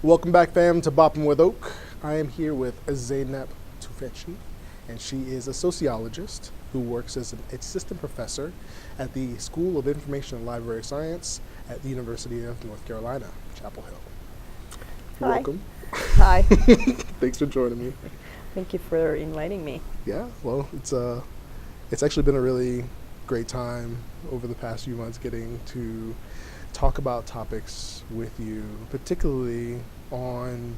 Welcome back, fam, to Bopping with Oak. I am here with Zeynep Tufekci, and she is a sociologist who works as an assistant professor at the School of Information and Library Science at the University of North Carolina, Chapel Hill. You're Hi. welcome. Hi. Thanks for joining me. Thank you for inviting me. Yeah, well, it's actually been a really great time over the past few months getting to talk about topics with you, particularly on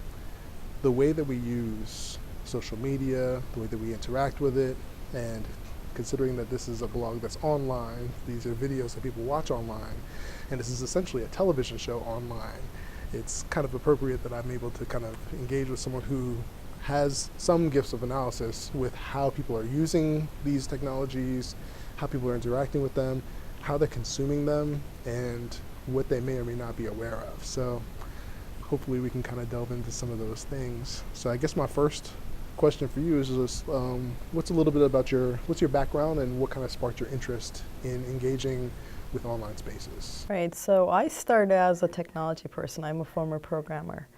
the way that we use social media, the way that we interact with it, and considering that this is a blog that's online, these are videos that people watch online, and this is essentially a television show online. It's kind of appropriate that I'm able to kind of engage with someone who has some gifts of analysis with how people are using these technologies, how people are interacting with them, how they're consuming them, and what they may or may not be aware of. So hopefully we can kind of delve into some of those things. So I guess my first question for you is just what's a little bit about what's your background and what kind of sparked your interest in engaging with online spaces? Right, so I started as a technology person. I'm a former programmer.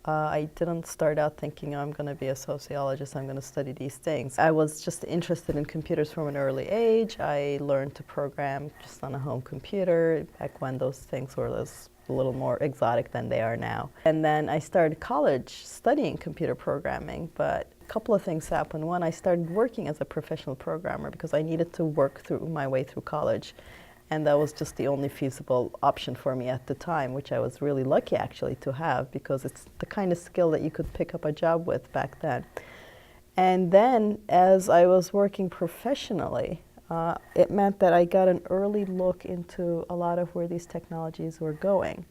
I didn't start out thinking I'm going to be a sociologist, I'm going to study these things. I was just interested in computers from an early age. I learned to program just on a home computer back when those things were a little more exotic than they are now. And then I started college studying computer programming, but a couple of things happened. One, I started working as a professional programmer because I needed to work through my way through college. And that was just the only feasible option for me at the time, which I was really lucky actually to have because it's the kind of skill that you could pick up a job with back then. And then as I was working professionally, it meant that I got an early look into a lot of where these technologies were going,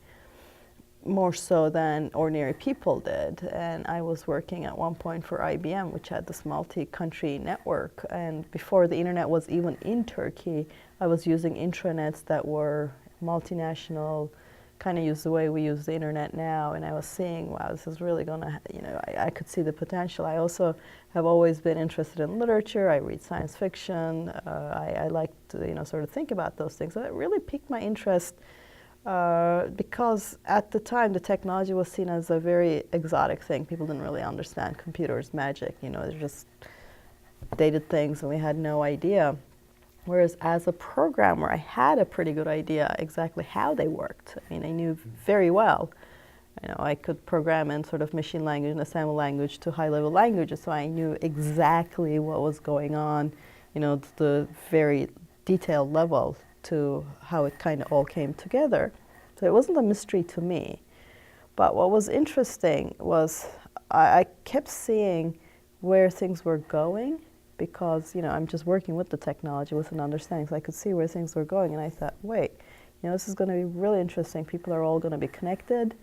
more so than ordinary people did. And I was working at one point for IBM, which had this multi-country network. And before the internet was even in Turkey, I was using intranets that were multinational, kind of used the way we use the internet now. And I was seeing, wow, this is really going to, I could see the potential. I also have always been interested in literature. I read science fiction. I like to, sort of think about those things. So it really piqued my interest. Because at the time the technology was seen as a very exotic thing. People didn't really understand computers, magic, they're just they did things and we had no idea. Whereas as a programmer, I had a pretty good idea exactly how they worked. I mean, I knew very well. I could program in sort of machine language and assembly language to high-level languages, so I knew exactly what was going on, the very detailed level to how it kind of all came together. So it wasn't a mystery to me. But what was interesting was I kept seeing where things were going because, I'm just working with the technology with an understanding. So I could see where things were going and I thought, wait, this is going to be really interesting. People are all going to be connected.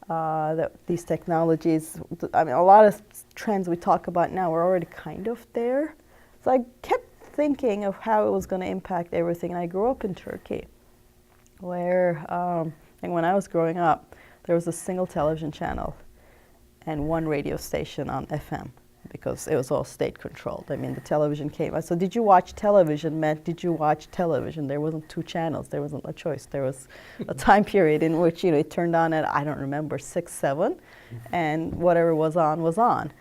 That these technologies, a lot of trends we talk about now are already kind of there. So I kept thinking of how it was going to impact everything. And I grew up in Turkey, where and when I was growing up, there was a single television channel and one radio station on FM because it was all state controlled. I mean, the television came. So did you watch television meant did you watch television? There wasn't two channels. There wasn't a choice. There was a time period in which, it turned on at, I don't remember, 6, 7, and whatever was on,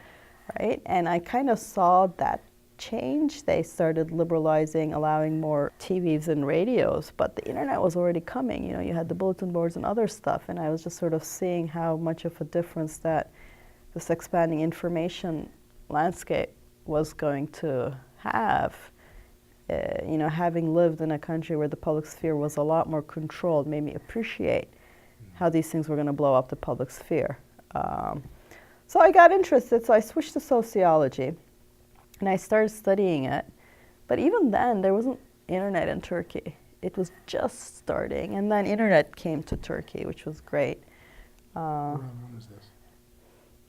right? And I kind of saw that change. They started liberalizing, allowing more TVs and radios, but the internet was already coming. You had the bulletin boards and other stuff, and I was just sort of seeing how much of a difference that this expanding information landscape was going to have. Having lived in a country where the public sphere was a lot more controlled made me appreciate how these things were going to blow up the public sphere. So I got interested, so I switched to sociology. And I started studying it. But even then, there wasn't internet in Turkey. It was just starting. And then internet came to Turkey, which was great. When was this?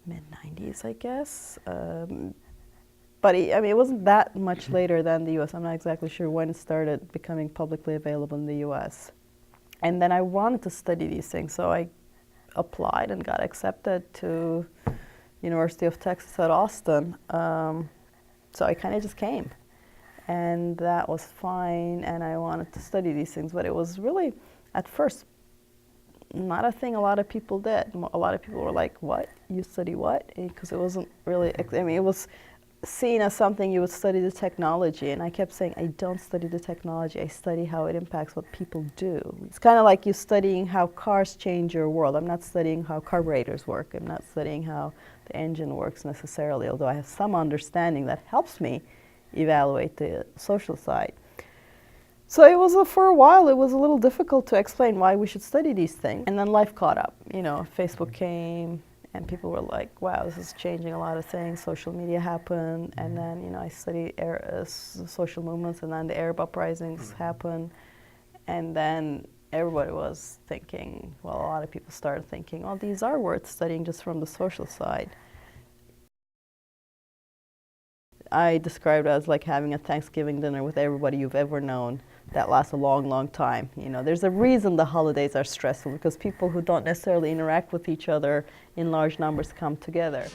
Mid-90s, I guess. But it wasn't that much later than the US. I'm not exactly sure when it started becoming publicly available in the US. And then I wanted to study these things, so I applied and got accepted to University of Texas at Austin. So I kind of just came, and that was fine, and I wanted to study these things, but it was really, at first, not a thing a lot of people did. A lot of people were like, what? You study what? Because it wasn't really, I mean, it was seen as something you would study the technology, and I kept saying, I don't study the technology, I study how it impacts what people do. It's kind of like you studying how cars change your world. I'm not studying how carburetors work, I'm not studying how the engine works necessarily, although I have some understanding that helps me evaluate the social side. So it was, for a while, it was a little difficult to explain why we should study these things. And then life caught up. You know, Facebook came, and people were like, wow, this is changing a lot of things. Social media happened, and then, you know, I studied social movements, and then the Arab uprisings happened. And then everybody was thinking, well, a lot of people started thinking, oh, these are worth studying just from the social side. I described it as like having a Thanksgiving dinner with everybody you've ever known that lasts a long, long time. You know, there's a reason the holidays are stressful, because people who don't necessarily interact with each other in large numbers come together.